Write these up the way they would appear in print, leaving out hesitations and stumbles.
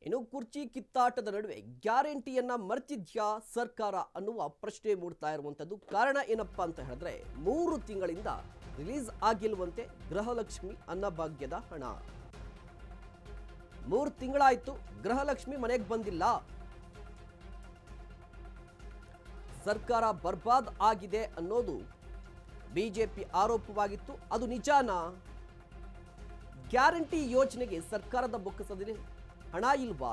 ಇನ್ನು ಕುರ್ಚಿ ಕಿತ್ತಾಟದ ನಡುವೆ ಗ್ಯಾರಂಟಿಯನ್ನ ಮರ್ತಿದ್ಯಾ ಸರ್ಕಾರ ಅನ್ನುವ ಪ್ರಶ್ನೆ ಮೂಡ್ತಾ ಇರುವಂತದ್ದು. ಕಾರಣ ಏನಪ್ಪಾ ಅಂತ ಹೇಳಿದ್ರೆ 3 ತಿಂಗಳಿಂದ ರಿಲೀಸ್ ಆಗಿಲ್ವಂತೆ ಗೃಹಲಕ್ಷ್ಮಿ ಅನ್ನಭಾಗ್ಯದ ಹಣ. 3 ತಿಂಗಳಾಯ್ತು, ಗೃಹಲಕ್ಷ್ಮಿ ಮನೆಗೆ ಬಂದಿಲ್ಲ. ಸರ್ಕಾರ ಬರ್ಬಾದ್ ಆಗಿದೆ ಅನ್ನೋದು ಬಿಜೆಪಿ ಆರೋಪವಾಗಿತ್ತು. ಅದು ನಿಜಾನಾ? ಗ್ಯಾರಂಟಿ ಯೋಜನೆಗೆ ಸರ್ಕಾರದ ಬೊಕ್ಕಸದಲ್ಲಿ ಹಣ ಇಲ್ವಾ?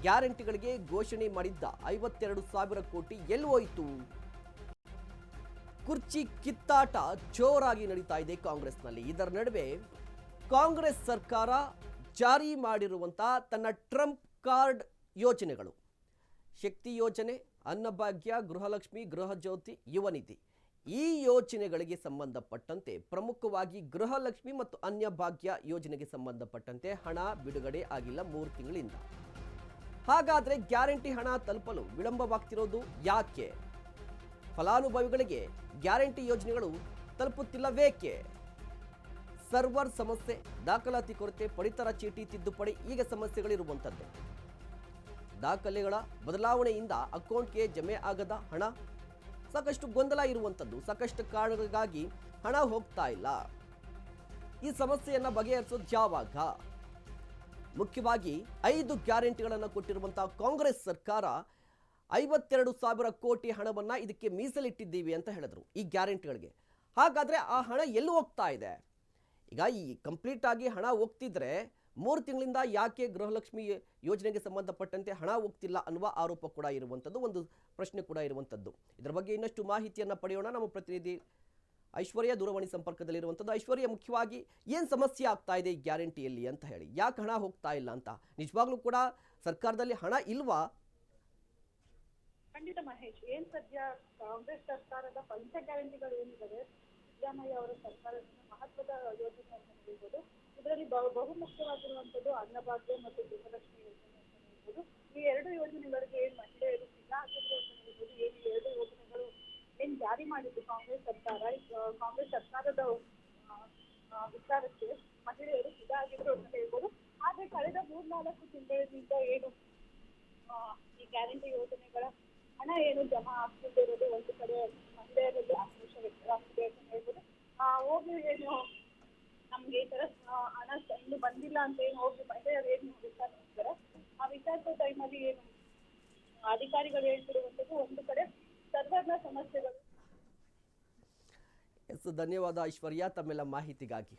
ಗ್ಯಾರಂಟಿಗಳಿಗೆ ಘೋಷಣೆ ಮಾಡಿದ್ದ 52,000 ಕೋಟಿ ಎಲ್ಲಿ ಹೋಯಿತು? ಕುರ್ಚಿ ಕಿತ್ತಾಟ ಜೋರಾಗಿ ನಡೀತಾ ಇದೆ ಕಾಂಗ್ರೆಸ್ನಲ್ಲಿ. ಇದರ ನಡುವೆ ಕಾಂಗ್ರೆಸ್ ಸರ್ಕಾರ ಜಾರಿ ಮಾಡಿರುವಂತಹ ತನ್ನ ಟ್ರಂಪ್ ಕಾರ್ಡ್ ಯೋಜನೆಗಳು, ಶಕ್ತಿ ಯೋಜನೆ, ಅನ್ನಭಾಗ್ಯ, ಗೃಹಲಕ್ಷ್ಮಿ, ಗೃಹಜ್ಯೋತಿ, ಯುವ ನಿಧಿ, ಈ ಯೋಜನೆಗಳಿಗೆ ಸಂಬಂಧಪಟ್ಟಂತೆ ಪ್ರಮುಖವಾಗಿ ಗೃಹಲಕ್ಷ್ಮಿ ಮತ್ತು ಅನ್ನಭಾಗ್ಯ ಯೋಜನೆಗೆ ಸಂಬಂಧಪಟ್ಟಂತೆ ಹಣ ಬಿಡುಗಡೆ ಆಗಿಲ್ಲ 3 ತಿಂಗಳಿಂದ. ಹಾಗಾದ್ರೆ ಗ್ಯಾರಂಟಿ ಹಣ ತಲುಪಲು ವಿಳಂಬವಾಗ್ತಿರೋದು ಯಾಕೆ? ಫಲಾನುಭವಿಗಳಿಗೆ ಗ್ಯಾರಂಟಿ ಯೋಜನೆಗಳು ತಲುಪುತ್ತಿಲ್ಲವೇಕೆ? ಸರ್ವರ್ ಸಮಸ್ಯೆ, ದಾಖಲಾತಿ ಕೊರತೆ, ಪಡಿತರ ಚೀಟಿ ತಿದ್ದುಪಡಿ, ಈಗ ಸಮಸ್ಯೆಗಳಿರುವಂಥದ್ದು. ದಾಖಲೆಗಳ ಬದಲಾವಣೆಯಿಂದ ಅಕೌಂಟ್ಗೆ ಜಮೆ ಆಗದ ಹಣ, ಸಾಕಷ್ಟು ಗೊಂದಲ ಇರುವಂಥದ್ದು. ಸಾಕಷ್ಟು ಕಾರಣಗಳಿಗಾಗಿ ಹಣ ಹೋಗ್ತಾ ಇಲ್ಲ. ಈ ಸಮಸ್ಯೆಯನ್ನು ಬಗೆಹರಿಸೋದು ಯಾವಾಗ? ಮುಖ್ಯವಾಗಿ 5 ಗ್ಯಾರಂಟಿಗಳನ್ನು ಕೊಟ್ಟಿರುವಂತಹ ಕಾಂಗ್ರೆಸ್ ಸರ್ಕಾರ 52,000 ಕೋಟಿ ಹಣವನ್ನು ಇದಕ್ಕೆ ಮೀಸಲಿಟ್ಟಿದ್ದೀವಿ ಅಂತ ಹೇಳಿದ್ರು, ಈ ಗ್ಯಾರಂಟಿಗಳಿಗೆ. ಹಾಗಾದರೆ ಆ ಹಣ ಎಲ್ಲಿ ಹೋಗ್ತಾ ಇದೆ? ಈಗ ಈ ಕಂಪ್ಲೀಟ್ ಆಗಿ ಹಣ ಹೋಗ್ತಿದ್ರೆ 3 ತಿಂಗಳಿಂದ ಯಾಕೆ ಗೃಹಲಕ್ಷ್ಮಿ ಯೋಜನೆಗೆ ಸಂಬಂಧಪಟ್ಟಂತೆ ಹಣ ಹೋಗ್ತಿಲ್ಲ ಅನ್ನುವ ಆರೋಪ ಕೂಡ ಇರುವಂಥದ್ದು, ಒಂದು ಪ್ರಶ್ನೆ ಕೂಡ ಇರುವಂಥದ್ದು. ಇದರ ಬಗ್ಗೆ ಇನ್ನಷ್ಟು ಮಾಹಿತಿಯನ್ನು ಪಡೆಯೋಣ. ನಮ್ಮ ಪ್ರತಿನಿಧಿ ಐಶ್ವರ್ಯ ದೂರವಾಣಿ ಸಂಪರ್ಕದಲ್ಲಿರುವಂಥದ್ದು. ಐಶ್ವರ್ಯ, ಮುಖ್ಯವಾಗಿ ಏನು ಸಮಸ್ಯೆ ಆಗ್ತಾ ಇದೆ ಈ ಗ್ಯಾರಂಟಿಯಲ್ಲಿ ಅಂತ ಹೇಳಿ, ಯಾಕೆ ಹಣ ಹೋಗ್ತಾ ಇಲ್ಲ ಅಂತ? ನಿಜವಾಗ್ಲೂ ಕೂಡ ಸರ್ಕಾರದಲ್ಲಿ ಹಣ ಇಲ್ವಾ? ಖಂಡಿತ ಮಹೇಶ್, ಏನ್ ಸದ್ಯ ಕಾಂಗ್ರೆಸ್ ಸರ್ಕಾರದ ಪಂಚ ಗ್ಯಾರಂಟಿಗಳು ಏನಿದೆ, ಸಿದ್ದರಾಮಯ್ಯ ಅವರ ಸರ್ಕಾರದ ಮಹತ್ವದ ಯೋಜನೆ ಅಂತ ಹೇಳ್ಬೋದು. ಇದರಲ್ಲಿ ಬಹುಮುಖ್ಯವಾಗಿರುವಂತದ್ದು ಅನ್ನಭಾಗ್ಯ ಮತ್ತು ಗೃಹಲಕ್ಷ್ಮಿ ಯೋಜನೆ ಅಂತ ಹೇಳ್ಬೋದು. ಈ 2 ಯೋಜನೆಗಳಿಗೆ ಏನ್ ಮಹಿಳೆಯರು ಸಿದ್ಧಾಗಿದ್ರು ಅಂತ ಹೇಳ್ಬೋದು. ಏನ್ 2 ಯೋಜನೆಗಳು ಏನ್ ಜಾರಿ ಮಾಡಿದ್ದು ಕಾಂಗ್ರೆಸ್ ಸರ್ಕಾರ, ಕಾಂಗ್ರೆಸ್ ಸರ್ಕಾರದ ವಿಚಾರಕ್ಕೆ ಮಹಿಳೆಯರು ಸಿದ್ಧಾಗಿದ್ರು ಅಂತ ಹೇಳ್ಬೋದು. ಆದ್ರೆ ಕಳೆದ 3-4 ತಿಂಗಳಿಂದ ಏನು ಈ ಗ್ಯಾರಂಟಿ ಯೋಜನೆಗಳ ಹಣ ಏನು ಜಮಾ ಆಗ್ತಿರೋದು ಒಂದು ಕಡೆ ಮಹಿಳೆಯರಲ್ಲಿ ಆಕ್ರೋಶ ವ್ಯಕ್ತವಾಗ್ತಿದೆ ಅಂತ ಹೇಳ್ಬೋದು. ಹೋಗಿ ಏನು ನಮ್ಗೆ ಈ ತರ ಹಣ ಇನ್ನು ಬಂದಿಲ್ಲ ಅಂತ ಏನು ಹೋಗಿ ಮಹಿಳೆಯರು ಏನು ವಿಚಾರಿಸ್ತಾರೆ, ಆ ವಿಚಾರಿಸೋ ಟೈಮಲ್ಲಿ ಏನು ಅಧಿಕಾರಿಗಳು ಹೇಳ್ತಿರುವಂತದ್ದು ಒಂದು ಕಡೆ ಸರ್ವರ್ನ ಸಮಸ್ಯೆಗಳು. ಧನ್ಯವಾದ ಐಶ್ವರ್ಯ ತಮ್ಮೆಲ್ಲ ಮಾಹಿತಿಗಾಗಿ.